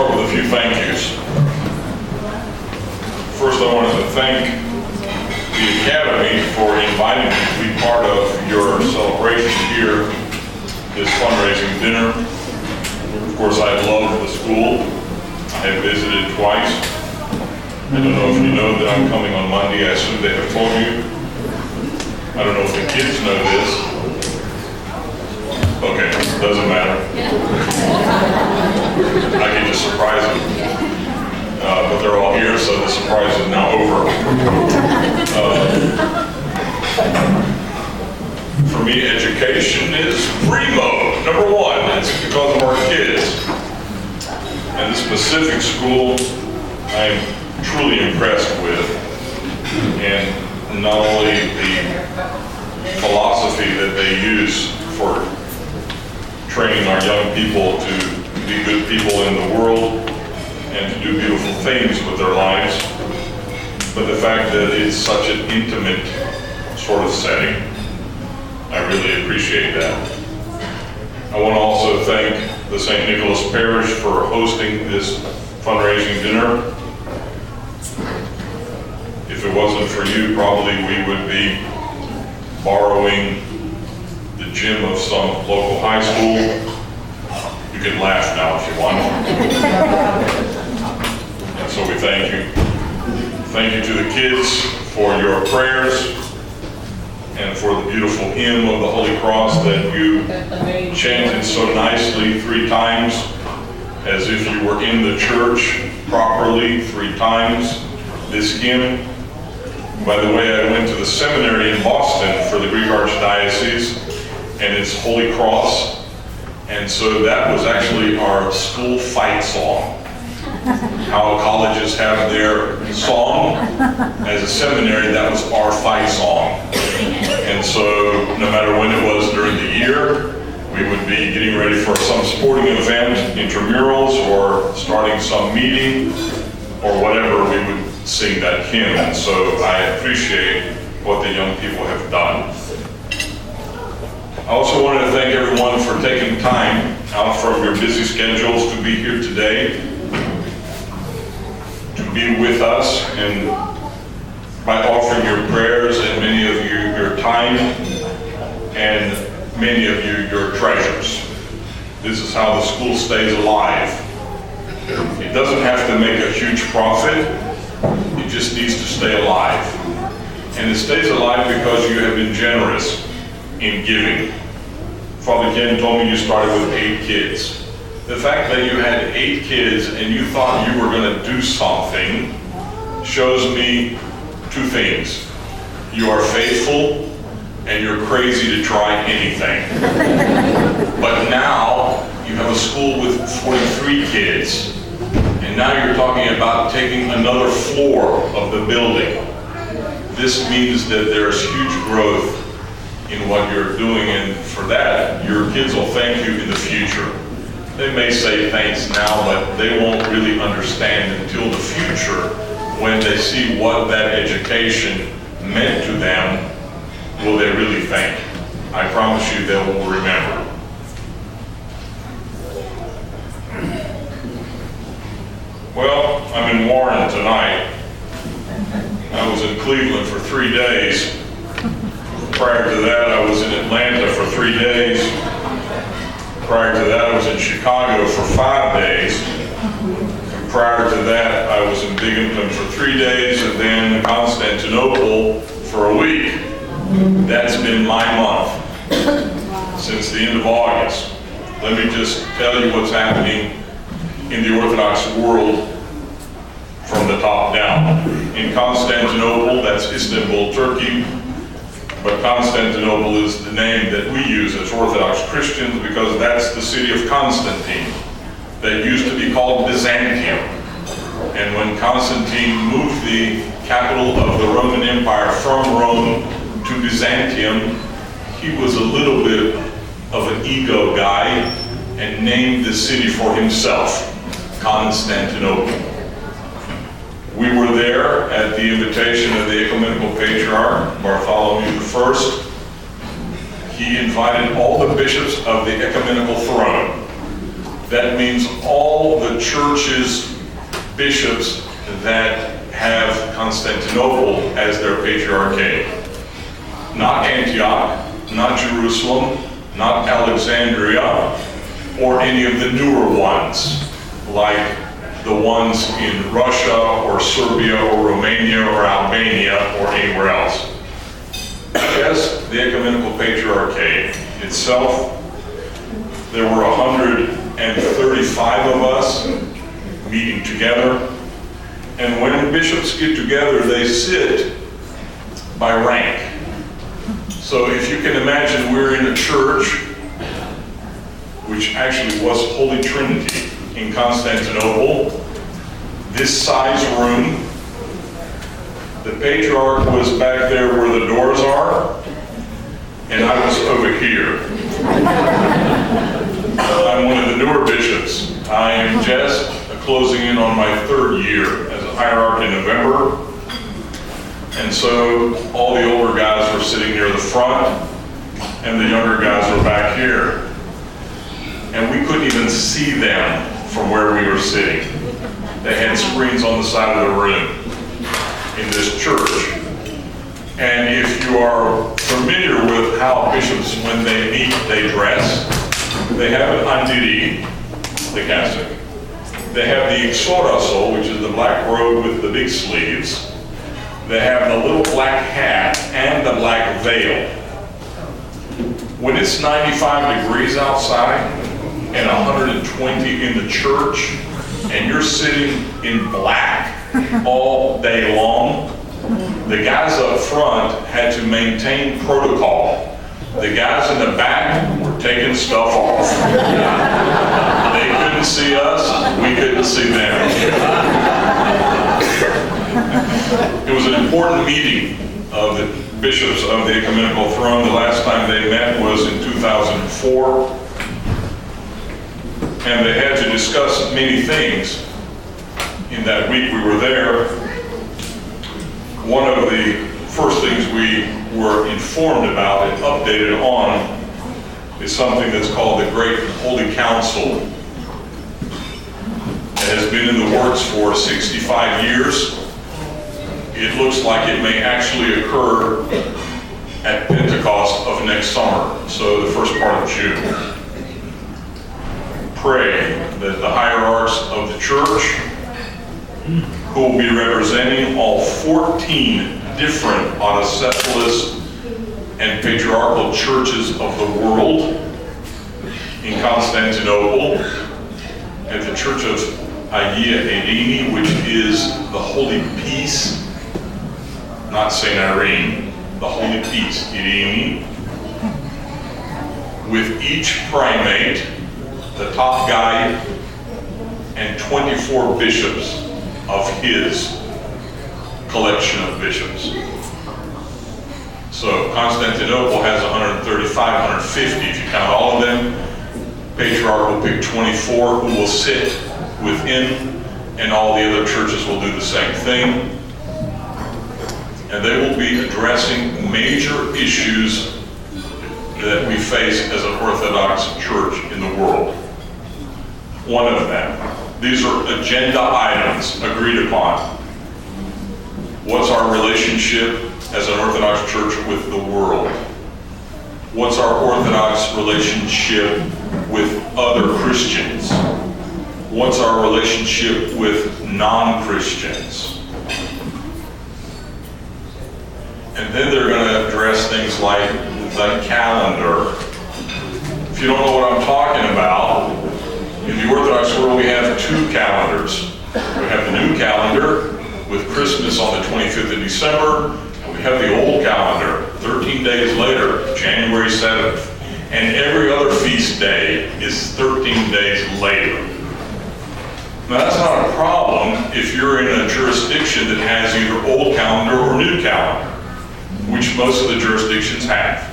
start with a few thank yous. First, I wanted to thank the Academy for inviting me to be part of your celebration here, this fundraising dinner. Of course, I love the school. I have visited twice. I don't know if you know that I'm coming on Monday. I assume they have told you. I don't know if the kids know this. Okay, doesn't matter. I can just surprise them. But they're all here, so the surprise is now over. For me, education is primo, number one. It's because of our kids. And this specific school, I'm truly impressed with. And not only the philosophy that they use for training our young people to be good people in the world and to do beautiful things with their lives, but the fact that it's such an intimate sort of setting. I really appreciate that. I want to also thank the St. Nicholas Parish for hosting this fundraising dinner. If it wasn't for you, probably we would be borrowing the gym of some local high school. You can laugh now if you want. And so we thank you. Thank you to the kids for your prayers and for the beautiful hymn of the Holy Cross that you chanted so nicely 3 times, as if you were in the church properly 3 times, this hymn. By the way, I went to the seminary in Boston for the Greek Archdiocese, and it's Holy Cross, and so that was actually our school fight song. How colleges have their song, as a seminary, that was our fight song. And so no matter when it was during the year, we would be getting ready for some sporting event, intramurals, or starting some meeting, or whatever, we would sing that hymn. And so I appreciate what the young people have done. I also wanted to thank everyone for taking time out from your busy schedules to be here today, to be with us, and by offering your prayers, and many of you your time, and many of you your treasures. This is how the school stays alive. It doesn't have to make a huge profit, it just needs to stay alive. And it stays alive because you have been generous in giving. Father Ken told me you started with 8 kids. The fact that you had 8 kids and you thought you were going to do something shows me 2 things. You are faithful and you're crazy to try anything. But now you have a school with 43 kids, and now you're talking about taking another floor of the building. This means that there's huge growth in what you're doing, and for that, your kids will thank you in the future. They may say thanks now, but they won't really understand until the future, when they see what that education meant to them, will they really thank. I promise you they will remember. Well, I'm in Warren tonight. I was in Cleveland for 3 days. Prior to that, I was in Atlanta for 3 days. Prior to that, I was in Chicago for 5 days. And prior to that, I was in Binghamton for 3 days, and then Constantinople for a week. That's been my month since the end of August. Let me just tell you what's happening in the Orthodox world from the top down. In Constantinople, that's Istanbul, Turkey, but Constantinople is the name that we use as Orthodox Christians because that's the city of Constantine that used to be called Byzantium. And when Constantine moved the capital of the Roman Empire from Rome to Byzantium, he was a little bit of an ego guy and named the city for himself, Constantinople. We were there at the invitation of the Ecumenical Patriarch, Bartholomew I. He invited all the bishops of the Ecumenical Throne. That means all the church's bishops that have Constantinople as their patriarchate. Not Antioch, not Jerusalem, not Alexandria, or any of the newer ones, like the ones in Russia or Serbia or Romania or Albania or anywhere else. Just the Ecumenical Patriarchate itself. There were 135 of us meeting together. And when bishops get together, they sit by rank. So if you can imagine, we're in a church, which actually was Holy Trinity in Constantinople, this size room. The patriarch was back there where the doors are, and I was over here. I'm one of the newer bishops. I am just closing in on my 3rd year as a hierarch in November. And so all the older guys were sitting near the front, and the younger guys were back here. And we couldn't even see them from where we were sitting. They had screens on the side of the room in this church. And if you are familiar with how bishops, when they meet, they dress, they have an andiri, the cassock. They have the ixoraso, which is the black robe with the big sleeves. They have the little black hat and the black veil. When it's 95 degrees outside and 120 in the church, and you're sitting in black all day long, the guys up front had to maintain protocol. The guys in the back were taking stuff off. They couldn't see us, we couldn't see them. It was an important meeting of the bishops of the Ecumenical Throne. The last time they met was in 2004. And they had to discuss many things in that week we were there. One of the first things we were informed about and updated on is something that's called the Great Holy Council. It has been in the works for 65 years. It looks like it may actually occur at Pentecost of next summer, so the first part of June. Pray that the hierarchs of the church, who will be representing all 14 different autocephalous and patriarchal churches of the world in Constantinople, at the Church of Hagia Irene, which is the Holy Peace, not St. Irene, the Holy Peace, Irene, with each primate, the top guy, and 24 bishops of his collection of bishops. So Constantinople has 135, 150, if you count all of them. Patriarch will pick 24 who will sit within, and all the other churches will do the same thing. And they will be addressing major issues that we face as an Orthodox church in the world. One of them, these are agenda items agreed upon. What's our relationship as an Orthodox church with the world? What's our Orthodox relationship with other Christians? What's our relationship with non-Christians? And then they're going to address things like the calendar. If you don't know what I'm talking about, in the Orthodox world we have 2 calendars. We have the new calendar with Christmas on the 25th of December, and we have the old calendar, 13 days later, January 7th. And every other feast day is 13 days later. Now that's not a problem if you're in a jurisdiction that has either old calendar or new calendar, which most of the jurisdictions have.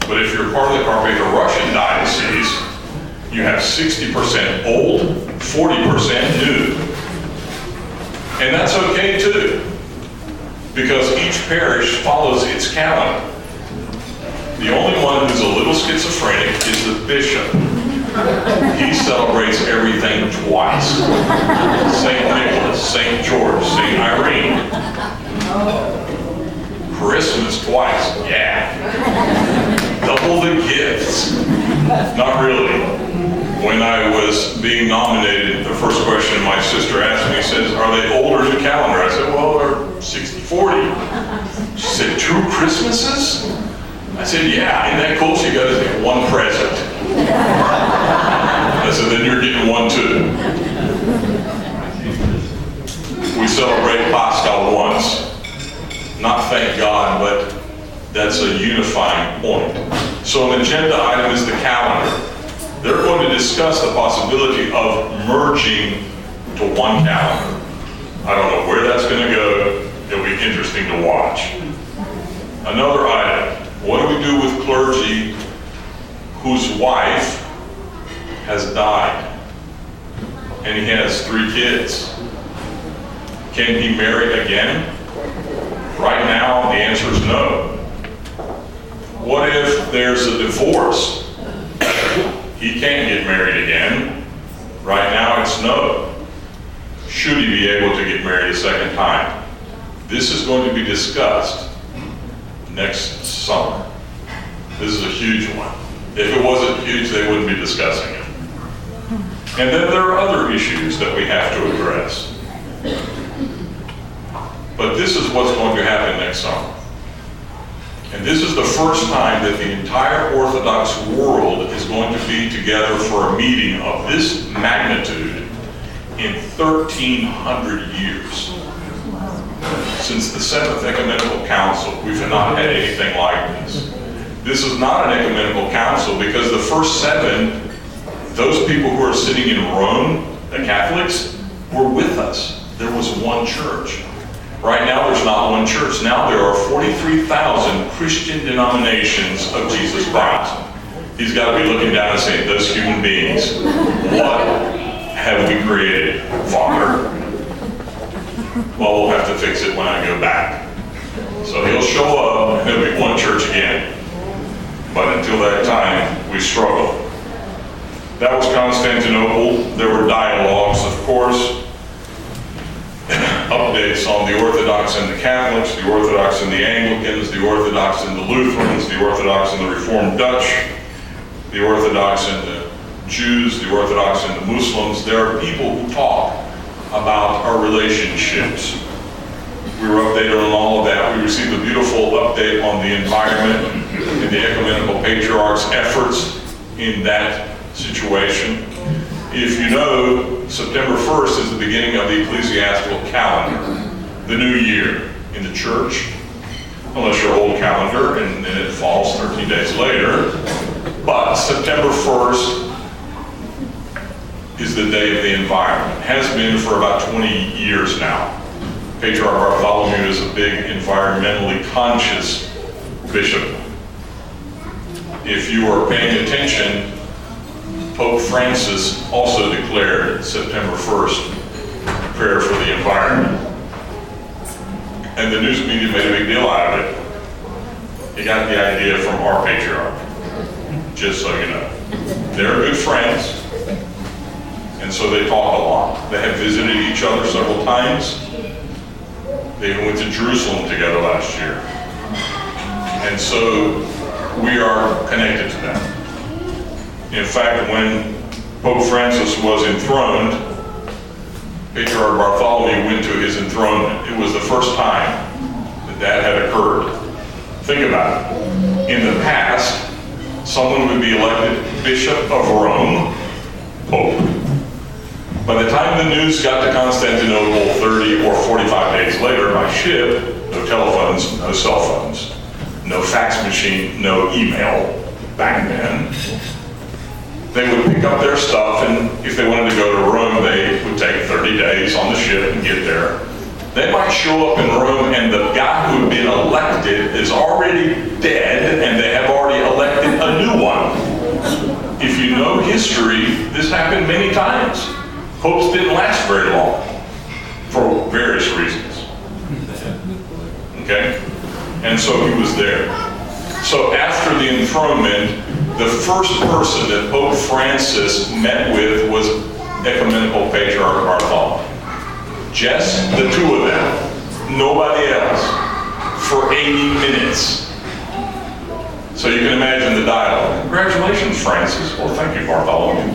But if you're part of the Carpatho-Russian diocese, you have 60% old, 40% new. And that's okay too, because each parish follows its calendar. The only one who's a little schizophrenic is the bishop. He celebrates everything twice. St. Nicholas, St. George, St. Irene. Christmas twice, yeah. Double the gifts. Not really. When I was being nominated, the first question my sister asked me says, are they old or new calendar? I said, well, they're 60-40. She said, 2 Christmases? I said, yeah, isn't that cool? She goes, get 1 present. I said, then you're getting 1 too. We celebrate Pascha once. Not thank God, but that's a unifying point. So an agenda item is the calendar. They're going to discuss the possibility of merging to one calendar. I don't know where that's going to go. It'll be interesting to watch. Another item. What do we do with clergy whose wife has died and he has 3 kids? Can he marry again? Right now, the answer is no. What if there's a divorce? He can't get married again. Right now, it's no. Should he be able to get married a second time? This is going to be discussed next summer. This is a huge one. If it wasn't huge, they wouldn't be discussing it. And then there are other issues that we have to address. But this is what's going to happen next summer. And this is the first time that the entire Orthodox world is going to be together for a meeting of this magnitude in 1,300 years. Since the Seventh Ecumenical Council, we've not had anything like this. This is not an ecumenical council because the first 7, those people who are sitting in Rome, the Catholics, were with us. There was one church. Right now, there's not one church. Now there are 43,000 Christian denominations of Jesus Christ. He's got to be looking down and saying, those human beings, what have we created, Father? Well, we'll have to fix it when I go back. So he'll show up and there'll be one church again. But until that time, we struggle. That was Constantinople. There were dialogues, of course. Updates on the Orthodox and the Catholics, the Orthodox and the Anglicans, the Orthodox and the Lutherans, the Orthodox and the Reformed Dutch, the Orthodox and the Jews, the Orthodox and the Muslims. There are people who talk about our relationships. We were updated on all of that. We received a beautiful update on the environment and the ecumenical patriarchs' efforts in that situation. If you know, September 1st is the beginning of the ecclesiastical calendar, the new year in the church, unless your old calendar, and then it falls 13 days later. But September 1st is the day of the environment. Has been for about 20 years now. Patriarch Bartholomew is a big environmentally conscious bishop. If you are paying attention, Pope Francis also declared September 1st prayer for the environment. And the news media made a big deal out of it. They got the idea from our patriarch, just so you know. They're good friends, and so they talk a lot. They have visited each other several times. They even went to Jerusalem together last year. And so we are connected to them. In fact, when Pope Francis was enthroned, Patriarch Bartholomew went to his enthronement. It was the first time that had occurred. Think about it. In the past, someone would be elected Bishop of Rome, Pope. By the time the news got to Constantinople 30 or 45 days later by ship, no telephones, no cell phones, no fax machine, no email back then, they would pick up their stuff, and if they wanted to go to Rome, they would take 30 days on the ship and get there. They might show up in Rome and the guy who had been elected is already dead and they have already elected a new one. If you know history, this happened many times. Popes didn't last very long for various reasons. Okay? And so he was there. So after the enthronement, The first person that Pope Francis met with was Ecumenical Patriarch Bartholomew. Just the two of them, nobody else, for 80 minutes. So you can imagine the dialogue. Congratulations, Francis. Well, thank you, Bartholomew.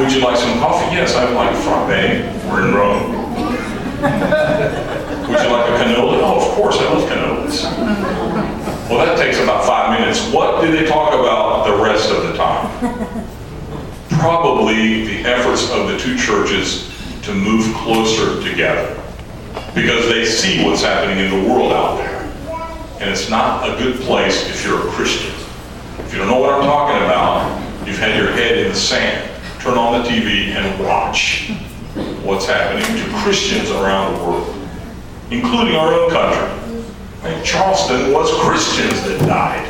Would you like some coffee? Yes, I would like frappe. We're in Rome. Would you like a cannoli? Oh, of course, I love cannolis. Well, that takes about 5 minutes. What do they talk about the rest of the time? Probably the efforts of the two churches to move closer together, because they see what's happening in the world out there. And it's not a good place if you're a Christian. If you don't know what I'm talking about, you've had your head in the sand. Turn on the TV and watch what's happening to Christians around the world, including our own country. And Charleston was Christians that died.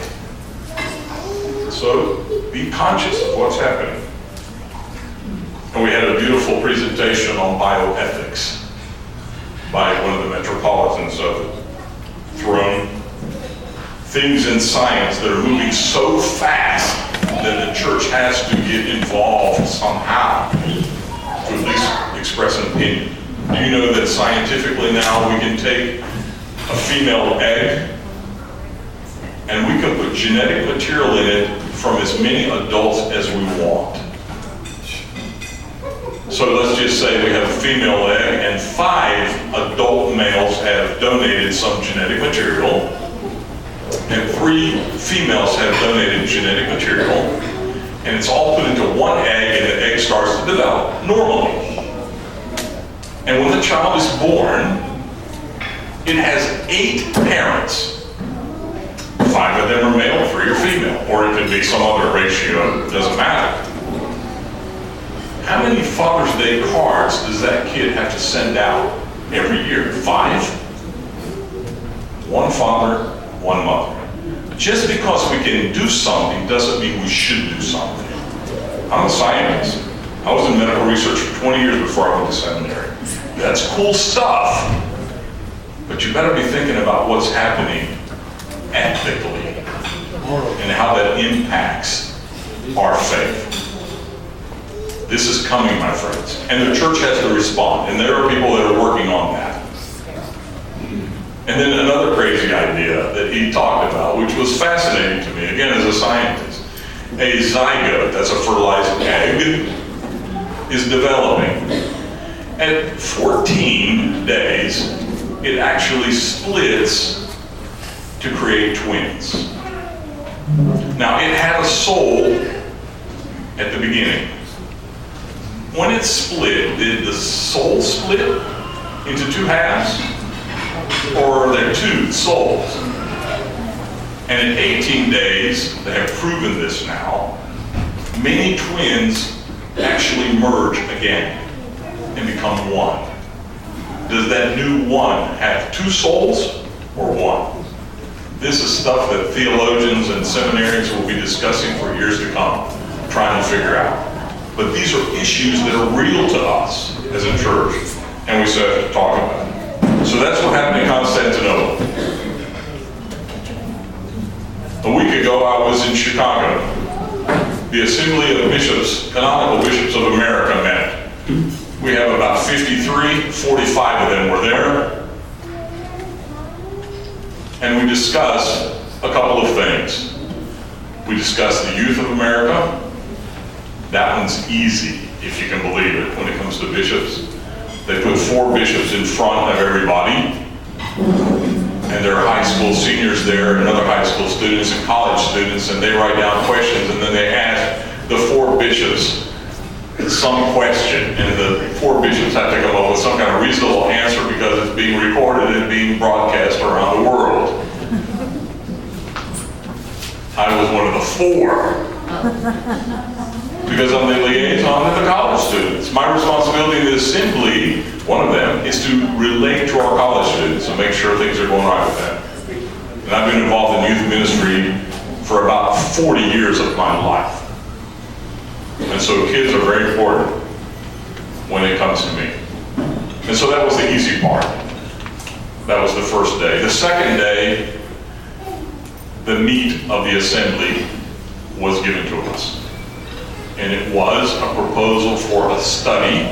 So be conscious of what's happening. And we had a beautiful presentation on bioethics by one of the metropolitans of the throne. Things in science that are moving so fast that the church has to get involved somehow to at least express an opinion. Do you know that scientifically now we can take a female egg and we can put genetic material in it from as many adults as we want? So let's just say we have a female egg and 5 adult males have donated some genetic material, and 3 females have donated genetic material, and it's all put into one egg, and the egg starts to develop normally. And when the child is born, it has 8 parents. 5 of them are male, 3 are female, or it could be some other ratio, it doesn't matter. How many Father's Day cards does that kid have to send out every year? 5? 1 father, 1 mother. Just because we can do something doesn't mean we should do something. I'm a scientist. I was in medical research for 20 years before I went to seminary. That's cool stuff. But you better be thinking about what's happening ethically and how that impacts our faith. This is coming, my friends. And the church has to respond. And there are people that are working on that. And then another crazy idea that he talked about, which was fascinating to me, again as a scientist. A zygote, that's a fertilizing egg, is developing. At 14 days, it actually splits to create twins. Now, it had a soul at the beginning. When it split, did the soul split into 2 halves? Or are there 2 souls? And in 18 days, they have proven this now, many twins actually merge again and become one. Does that new one have 2 souls or 1? This is stuff that theologians and seminarians will be discussing for years to come, trying to figure out. But these are issues that are real to us as a church, and we still have to talk about it. So that's what happened in Constantinople. A week ago, I was in Chicago. The Assembly of Bishops, Canonical Bishops of America met. We have about 53, 45 of them were there. And we discussed a couple of things. We discussed the youth of America. That one's easy, if you can believe it, when it comes to bishops. They put 4 bishops in front of everybody, and there are high school seniors there, and other high school students and college students, and they write down questions, and then they ask the 4 bishops some question, and the 4 bishops have to come up with some kind of reasonable answer because it's being recorded and being broadcast around the world. I was one of the 4. Because I'm the liaison with the college students. My responsibility in the assembly, one of them, is to relate to our college students and make sure things are going right with them. And I've been involved in youth ministry for about 40 years of my life. And so kids are very important when it comes to me. And so that was the easy part. That was the first day. The second day, the meat of the assembly was given to us. And it was a proposal for a study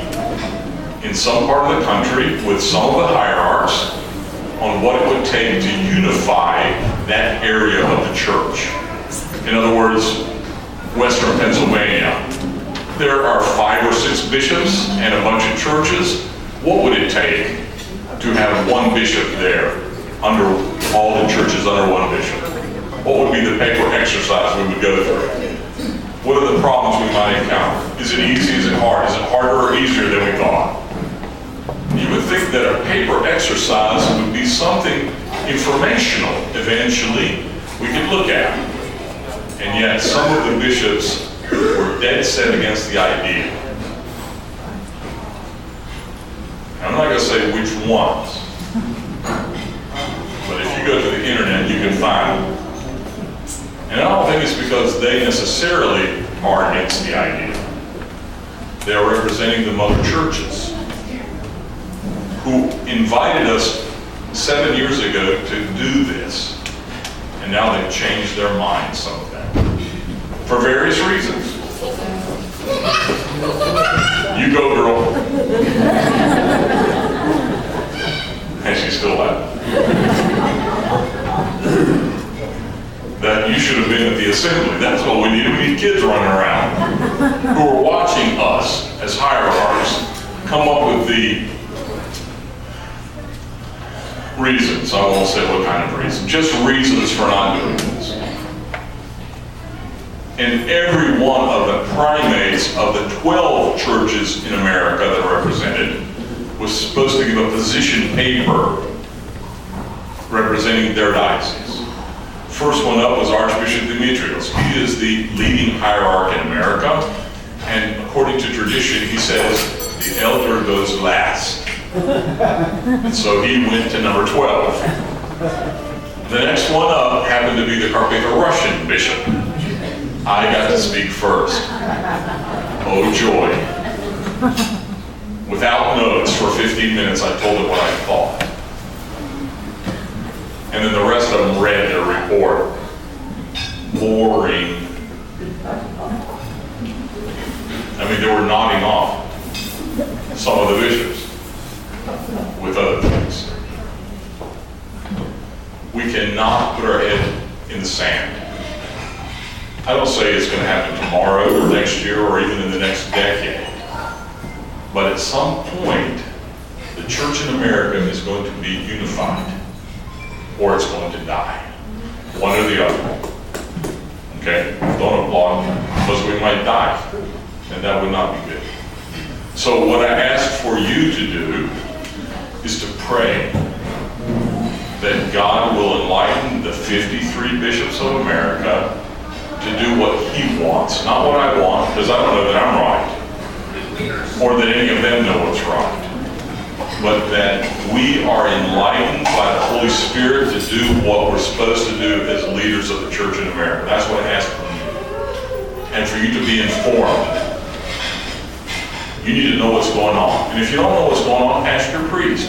in some part of the country with some of the hierarchs on what it would take to unify that area of the church. In other words, Western Pennsylvania, there are 5 or 6 bishops and a bunch of churches. What would it take to have one bishop there under all the churches under one bishop? What would be the paper exercise we would go through? What are the problems we might encounter? Is it easy? Is it hard? Is it harder or easier than we thought? You would think that a paper exercise would be something informational eventually we could look at. And yet some of the bishops were dead set against the idea. I'm not going to say which ones, but if you go to the internet, you can find them. And I don't think it's because they necessarily are against the idea. They're representing the mother churches who invited us 7 years ago to do this. And now they've changed their minds, some of them, for various reasons. You go, girl. And she's still laughing. That you should have been at the assembly. That's what we need. We need kids running around who are watching us as hierarchs come up with the reasons. I won't say what kind of reasons. Just reasons for not doing this. And every one of the primates of the 12 churches in America that are represented was supposed to give a position paper representing their diocese. First one up was Archbishop Demetrios. He is the leading hierarch in America, and according to tradition, he says the elder goes last. And so he went to number 12. The next one up happened to be the Carpatho-Russian bishop. I got to speak first. Oh joy. Without notes, for 15 minutes, I told him what I thought. And then the rest of them read their report. Boring. I mean, they were nodding off, some of the bishops, with other things. We cannot put our head in the sand. I don't say it's going to happen tomorrow or next year or even in the next decade. But at some point, the church in America is going to be unified, or it's going to die. One or the other. Okay? Don't applaud, because we might die, and that would not be good. So what I ask for you to do is to pray that God will enlighten the 53 bishops of America to do what He wants, not what I want, because I don't know that I'm right, or that any of them know what's right, but that we are enlightened by the Holy Spirit to do what we're supposed to do as leaders of the church in America. That's what I ask from you. And for you to be informed. You need to know what's going on. And if you don't know what's going on, ask your priest.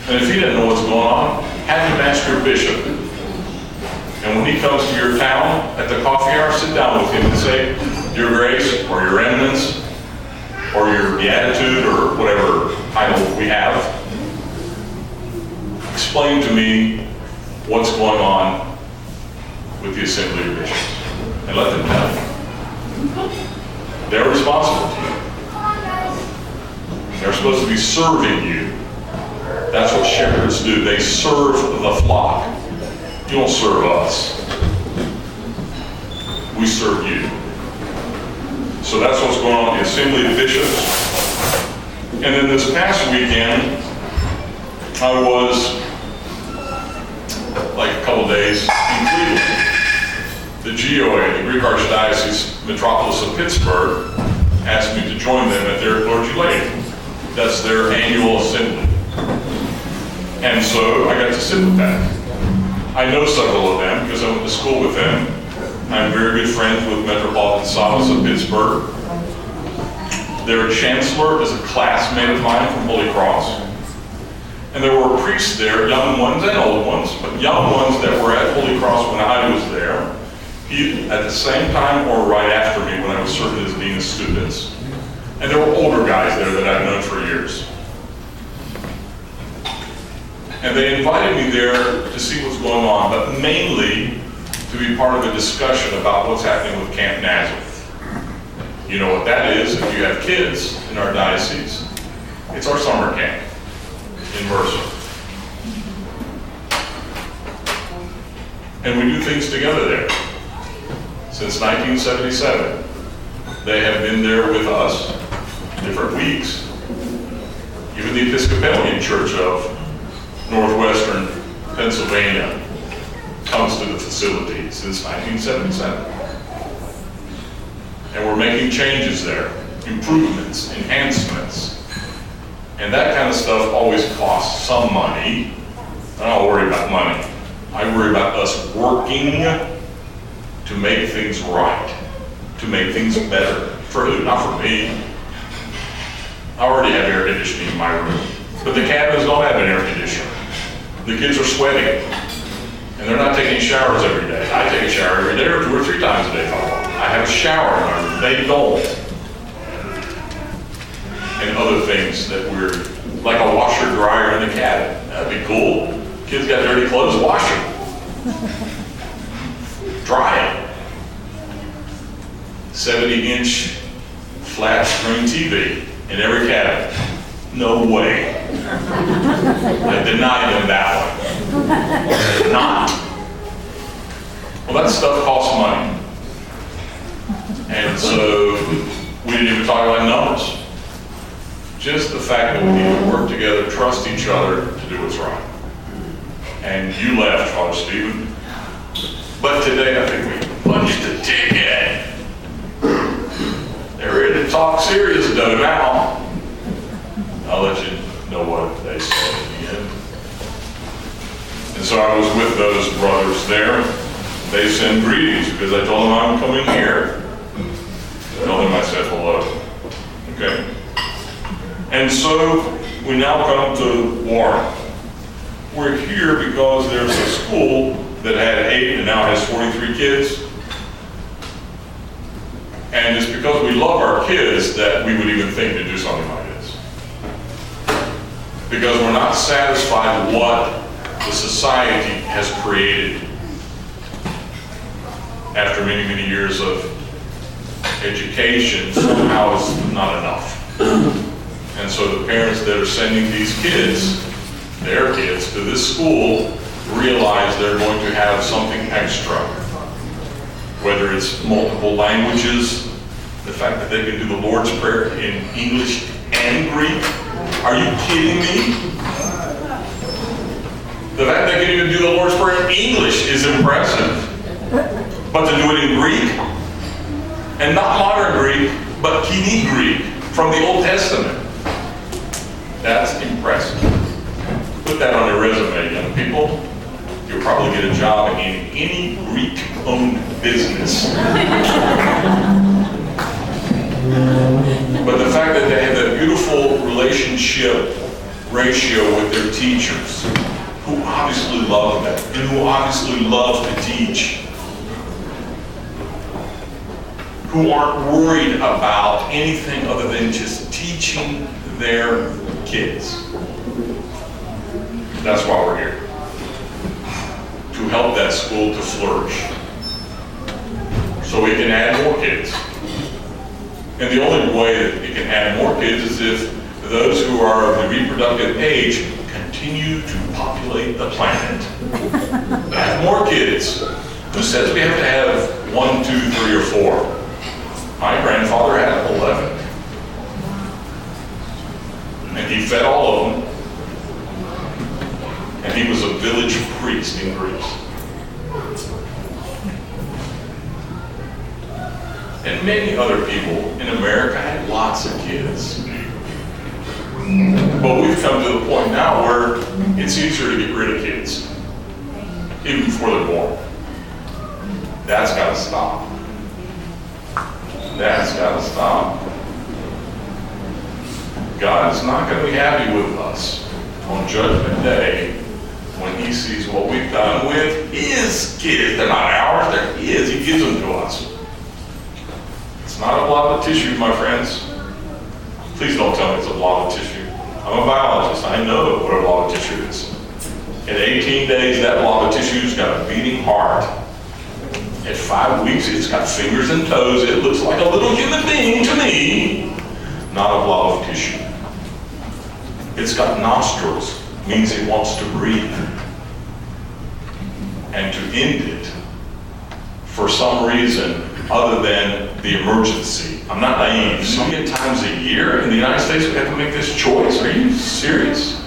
And if he doesn't know what's going on, have him ask your bishop. And when he comes to your town at the coffee hour, sit down with him and say, Your Grace, or Your Eminence, or Your Beatitude, or whatever title we have, explain to me what's going on with the Assembly of Bishops. And let them tell you. They're responsible to you. They're supposed to be serving you. That's what shepherds do. They serve the flock. You don't serve us. We serve you. So that's what's going on in the Assembly of Bishops. And then this past weekend, I was, like a couple days, in Cleveland. The GOA, the Greek Archdiocese Metropolis of Pittsburgh, asked me to join them at their clergy lady. That's their annual assembly. And so I got to sit with them. I know several of them because I went to school with them. I'm very good friends with Metropolitan Solace of Pittsburgh. Their chancellor is a classmate of mine from Holy Cross. And there were priests there, young ones and old ones, but young ones that were at Holy Cross when I was there. He, at the same time or right after me when I was serving as dean of students. And there were older guys there that I've known for years. And they invited me there to see what's going on, but mainly to be part of a discussion about what's happening with Camp Nazareth. You know what that is if you have kids in our diocese. It's our summer camp in Mercer. And we do things together there. Since 1977, they have been there with us different weeks. Even the Episcopalian Church of Northwestern Pennsylvania comes to the facility since 1977. And we're making changes there, improvements, enhancements. And that kind of stuff always costs some money. I don't worry about money. I worry about us working to make things right, to make things better. For who? Not for me. I already have air conditioning in my room, but the cabins don't have an air conditioner. The kids are sweating, and they're not taking showers every day. I take a shower every day or 2 or 3 times a day if I want. I have a shower in my room. They don't. And other things that we're, like a washer dryer in the cabin. That'd be cool. Kids got dirty clothes, wash them. Dry them. 70-inch flat screen TV in every cabin. No way. I deny them that one. Not. Well, that stuff costs money. And so we didn't even talk about numbers. Just the fact that we need to work together, trust each other to do what's right. And you left, Father Stephen. But today I think we punched a ticket. They're ready to talk serious though now. I'll let you know what they said at the end. And so I was with those brothers there. They sent greetings because I told them I'm coming here. I told them I said hello. Okay. And so we now come to Warren. We're here because there's a school that had 8 and now has 43 kids. And it's because we love our kids that we would even think to do something like this. Because we're not satisfied with what the society has created after many, many years of education. Somehow it's not enough. And so the parents that are sending these kids, their kids, to this school realize they're going to have something extra. Whether it's multiple languages, the fact that they can do the Lord's Prayer in English and Greek. Are you kidding me? The fact they can even do the Lord's Prayer in English is impressive. But to do it in Greek, and not modern Greek, but Kini Greek from the Old Testament. That's impressive. Put that on your resume, young people. You'll probably get a job in any Greek-owned business. But the fact that they have that beautiful relationship ratio with their teachers, who obviously love them, and who obviously love to teach, who aren't worried about anything other than just teaching their kids. That's why we're here. To help that school to flourish. So we can add more kids. And the only way that we can add more kids is if those who are of the reproductive age continue to populate the planet. Add more kids. Who says we have to have 1, 2, 3, or 4? My grandfather had 11. And he fed all of them. And he was a village priest in Greece. And many other people in America had lots of kids. But we've come to the point now where it's easier to get rid of kids, even before they're born. That's got to stop. That's got to stop. God is not going to be happy with us on Judgment Day when he sees what we've done with his kids. They're not ours, they're his. He gives them to us. It's not a blob of tissue, my friends. Please don't tell me it's a blob of tissue. I'm a biologist. I know what a blob of tissue is. In 18 days, that blob of tissue's got a beating heart. At 5 weeks, it's got fingers and toes. It looks like a little human being to me, not a blob of tissue. It's got nostrils, means it wants to breathe. And to end it, for some reason other than the emergency. I'm not naive. So many times a year in the United States we have to make this choice. Are you serious?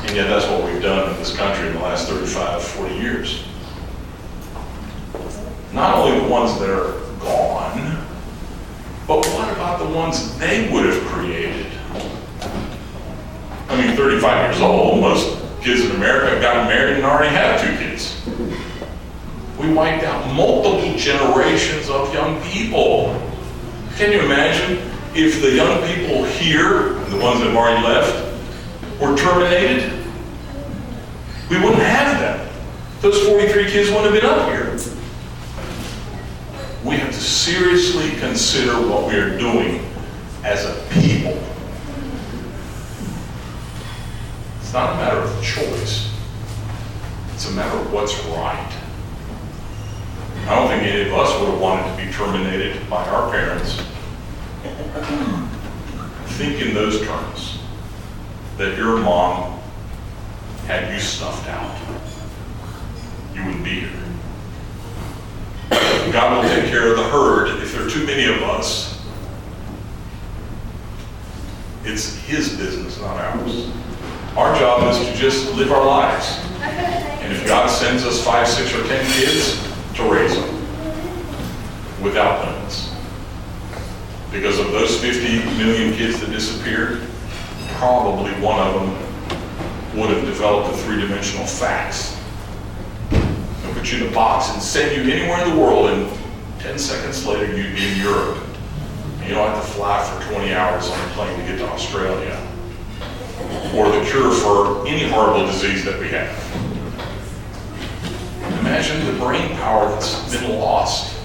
And yet that's what we've done in this country in the last 35, 40 years. Not only the ones that are gone, but what about the ones they would have created? I mean, 35 years old, most kids in America have gotten married and already have 2 kids. We wiped out multiple generations of young people. Can you imagine if the young people here, the ones that have already left, were terminated? We wouldn't have them. Those 43 kids wouldn't have been up here. We have to seriously consider what we are doing as a people. It's not a matter of choice. It's a matter of what's right. I don't think any of us would have wanted to be terminated by our parents. Think in those terms, that your mom had you stuffed out. You wouldn't be here. God will take care of the herd. If there are too many of us, it's his business, not ours. Our job is to just live our lives. And if God sends us 5, 6, or 10 kids, to raise them without limits. Because of those 50 million kids that disappeared, probably one of them would have developed the 3-dimensional facts. They'll put you in a box and send you anywhere in the world, and 10 seconds later you'd be in Europe. And you don't have to fly for 20 hours on a plane to get to Australia. Or the cure for any horrible disease that we have. Imagine the brain power that's been lost.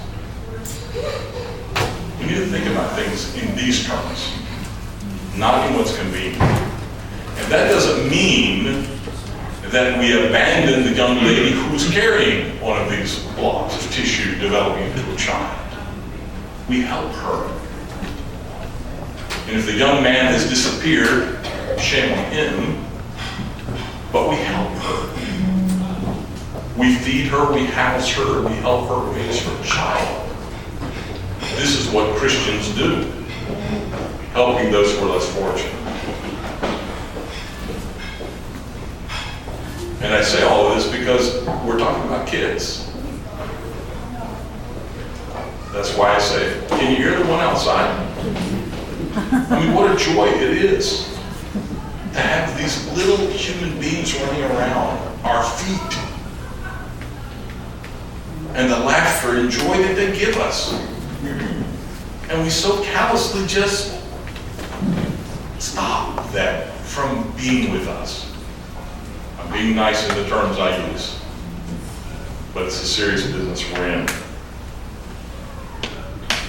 We need to think about things in these terms, not in what's convenient. And that doesn't mean that we abandon the young lady who's carrying one of these blobs of tissue developing into a child. We help her. And if the young man has disappeared, shame on him, but we help her. We feed her, we house her, we help her raise her child. This is what Christians do, helping those who are less fortunate. And I say all of this because we're talking about kids. That's why I say, can you hear the one outside? I mean, what a joy it is to have these little human beings running around our feet. And the laughter and joy that they give us. And we so callously just stop that from being with us. I'm being nice in the terms I use, but it's a serious business we're in.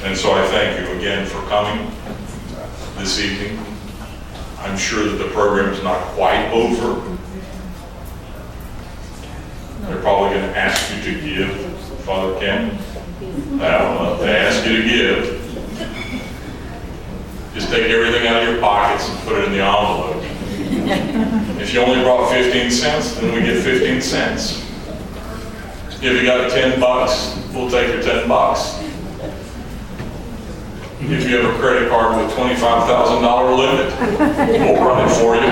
And so I thank you again for coming this evening. I'm sure that the program is not quite over. They're probably going to ask you to give. Father Ken, I don't know, they ask you to give. Just take everything out of your pockets and put it in the envelope. If you only brought 15 cents, then we get 15 cents. If you got $10, we'll take your $10. If you have a credit card with a $25,000 limit, we'll run it for you.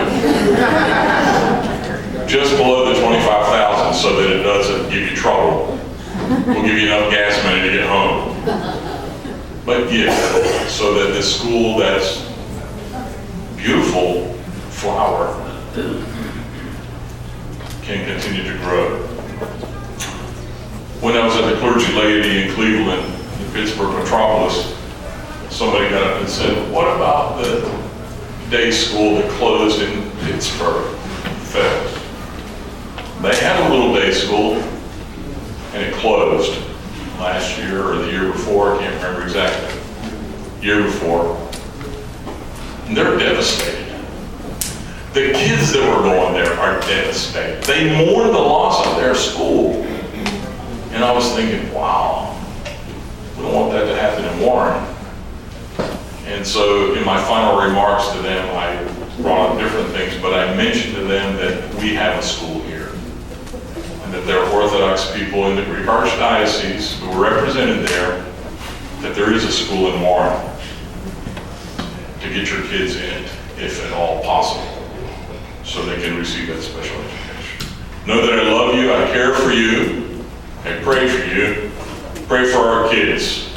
Just below the $25,000 so that it doesn't give you trouble. We'll give you enough gas money to get home. But give so that this school that's beautiful flower can continue to grow. When I was at the clergy laity in Cleveland, the Pittsburgh metropolis, somebody got up and said, what about the day school that closed in Pittsburgh? Failed. They had a little day school, and it closed last year or the year before, I can't remember exactly, year before. And they're devastated. The kids that were going there are devastated. They mourn the loss of their school. And I was thinking, wow, we don't want that to happen in Warren. And so in my final remarks to them, I brought up different things, but I mentioned to them that we have a school here. And that there are Orthodox people in the Greek Archdiocese who are represented there, that there is a school in Warren to get your kids in, if at all possible, so they can receive that special education. Know that I love you, I care for you, I pray for you, pray for our kids.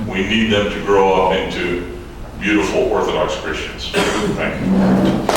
We need them to grow up into beautiful Orthodox Christians. Thank you.